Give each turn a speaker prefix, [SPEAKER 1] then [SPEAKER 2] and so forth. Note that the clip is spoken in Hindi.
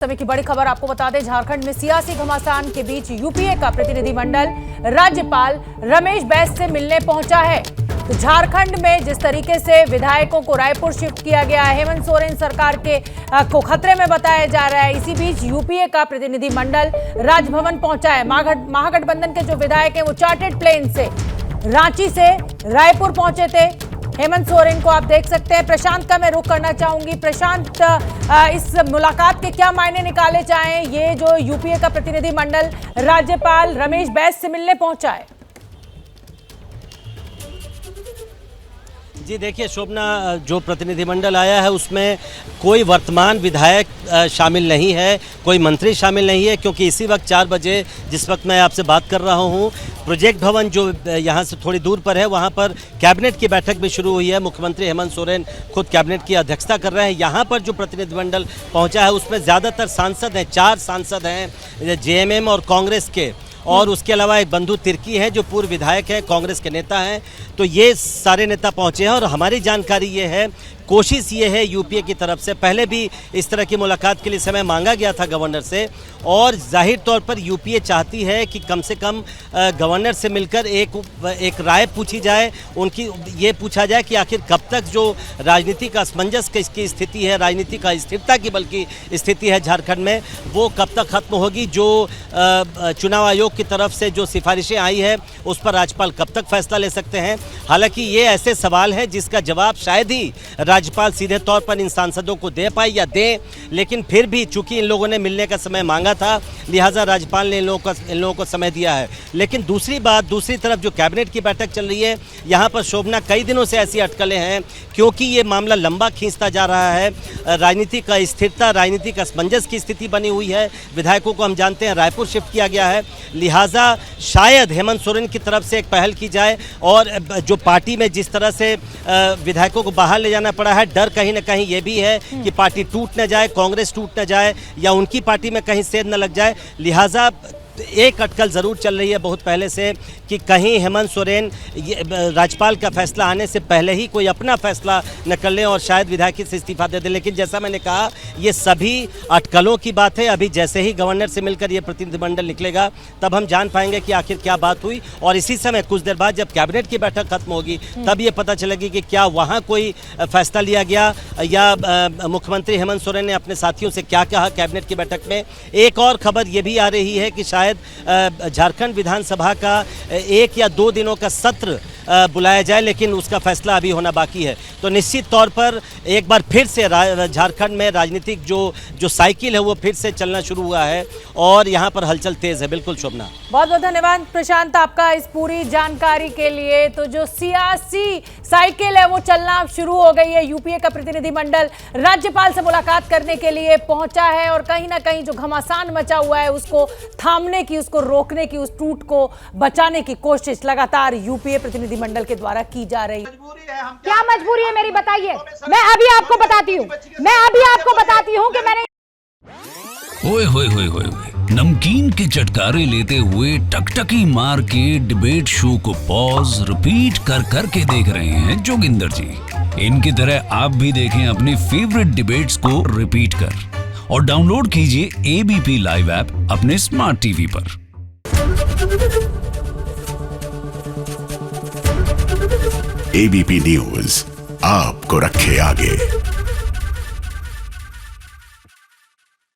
[SPEAKER 1] समय की बड़ी खबर आपको बता दें, झारखंड में सियासी घमासान के बीच यूपीए का प्रतिनिधिमंडल राज्यपाल रमेश बैस से मिलने पहुंचा है। तो झारखंड में जिस तरीके से विधायकों को रायपुर शिफ्ट किया गया है, हेमंत सोरेन सरकार को खतरे में बताया जा रहा है। इसी बीच यूपीए का प्रतिनिधिमंडल राजभवन पहुंचा है। महागठबंधन के जो विधायक हैं वो चार्टर्ड प्लेन से रांची से रायपुर पहुंचे थे। हेमंत सोरेन को आप देख सकते हैं। प्रशांत का मैं रुख करना चाहूंगी। प्रशांत, इस मुलाकात के क्या मायने निकाले जाएं? ये जो यूपीए का प्रतिनिधिमंडल राज्यपाल रमेश बैस से मिलने पहुंचा है।
[SPEAKER 2] जी देखिए शोभना, जो प्रतिनिधिमंडल आया है उसमें कोई वर्तमान विधायक शामिल नहीं है, कोई मंत्री शामिल नहीं है, क्योंकि इसी वक्त 4 बजे जिस वक्त मैं आपसे बात कर रहा हूँ, प्रोजेक्ट भवन जो यहाँ से थोड़ी दूर पर है वहाँ पर कैबिनेट की बैठक भी शुरू हुई है। मुख्यमंत्री हेमंत सोरेन खुद कैबिनेट की अध्यक्षता कर रहे हैं। यहाँ पर जो प्रतिनिधिमंडल पहुँचा है उसमें ज़्यादातर सांसद हैं, 4 सांसद हैं जेएमएम और कांग्रेस के, और उसके अलावा एक बंधु तिर्की है जो पूर्व विधायक है, कांग्रेस के नेता हैं। तो ये सारे नेता पहुंचे हैं और हमारी जानकारी ये है, कोशिश ये है यूपीए की तरफ से, पहले भी इस तरह की मुलाकात के लिए समय मांगा गया था गवर्नर से, और जाहिर तौर पर यूपीए चाहती है कि कम से कम गवर्नर से मिलकर एक राय पूछी जाए, उनकी ये पूछा जाए कि आखिर कब तक जो राजनीतिक असमंजस की स्थिति है, राजनीतिक अस्थिरता की बल्कि स्थिति है झारखंड में, वो कब तक खत्म होगी। जो चुनाव आयोग की तरफ से जो सिफारिशें आई है उस पर राज्यपाल कब तक फैसला ले सकते हैं। हालांकि ये ऐसे सवाल हैं जिसका जवाब शायद ही राज्यपाल सीधे तौर पर इन सांसदों को दे पाए या दें, लेकिन फिर भी चूंकि इन लोगों ने मिलने का समय मांगा था, लिहाजा राज्यपाल ने इन लोगों को समय दिया है। लेकिन दूसरी तरफ जो कैबिनेट की बैठक चल रही है, यहाँ पर शोभना कई दिनों से ऐसी अटकलें हैं क्योंकि ये मामला लंबा खींचता जा रहा है। राजनीतिक अस्थिरता, राजनीतिक असमंजस की स्थिति बनी हुई है। विधायकों को हम जानते हैं रायपुर शिफ्ट किया गया है, लिहाजा शायद हेमंत सोरेन की तरफ से एक पहल की जाए, और जो पार्टी में जिस तरह से विधायकों को बाहर ले जाना पड़ा है, डर कहीं ना कहीं ये भी है कि पार्टी टूट न जाए, कांग्रेस टूट न जाए, या उनकी पार्टी में कहीं सेध न लग जाए। लिहाजा एक अटकल ज़रूर चल रही है बहुत पहले से कि कहीं हेमंत सोरेन राज्यपाल का फैसला आने से पहले ही कोई अपना फैसला न कर लें और शायद विधायकी से इस्तीफा दे दें। लेकिन जैसा मैंने कहा, ये सभी अटकलों की बात है। अभी जैसे ही गवर्नर से मिलकर ये प्रतिनिधिमंडल निकलेगा तब हम जान पाएंगे कि आखिर क्या बात हुई, और इसी समय कुछ देर बाद जब कैबिनेट की बैठक खत्म होगी तब ये पता चलेगी कि क्या वहाँ कोई फैसला लिया गया या मुख्यमंत्री हेमंत सोरेन ने अपने साथियों से क्या कहा कैबिनेट की बैठक में। एक और खबर ये भी आ रही है कि शायद झारखंड विधानसभा का 1 या 2 दिनों का सत्र बुलाया जाए, लेकिन उसका फैसला अभी होना बाकी है। तो निश्चित तौर पर एक बार फिर से झारखंड में राजनीतिक जो साइकिल है वो फिर से चलना शुरू हुआ है और यहाँ पर हलचल तेज है। बिल्कुल शोभना,
[SPEAKER 1] बहुत बहुत धन्यवाद प्रशांत आपका इस पूरी जानकारी के लिए। तो जो सियासी साइकिल है वो चलना शुरू हो गई है। यूपीए का प्रतिनिधिमंडल राज्यपाल से मुलाकात करने के लिए पहुंचा है और कहीं ना कहीं जो घमासान मचा हुआ है उसको थामने की, उसको रोकने की, उस टूट को बचाने की कोशिश लगातार यूपीए प्रतिनिधिमंडल के द्वारा की जा रही है।
[SPEAKER 3] क्या मजबूरी है मेरी, बताइए। मैं अभी आपको बताती हूँ कि मैंने
[SPEAKER 4] ओए होए होए होए नमकीन के चटकारे लेते हुए टकटकी मार के डिबेट शो को पॉज रिपीट कर करके देख रहे हैं जोगिंदर जी। इनकी तरह आप भी देखें अपनी फेवरेट डिबेट्स को रिपीट कर, और डाउनलोड कीजिए एबीपी लाइव ऐप अपने स्मार्ट टीवी पर।
[SPEAKER 5] एबीपी न्यूज आपको रखे आगे।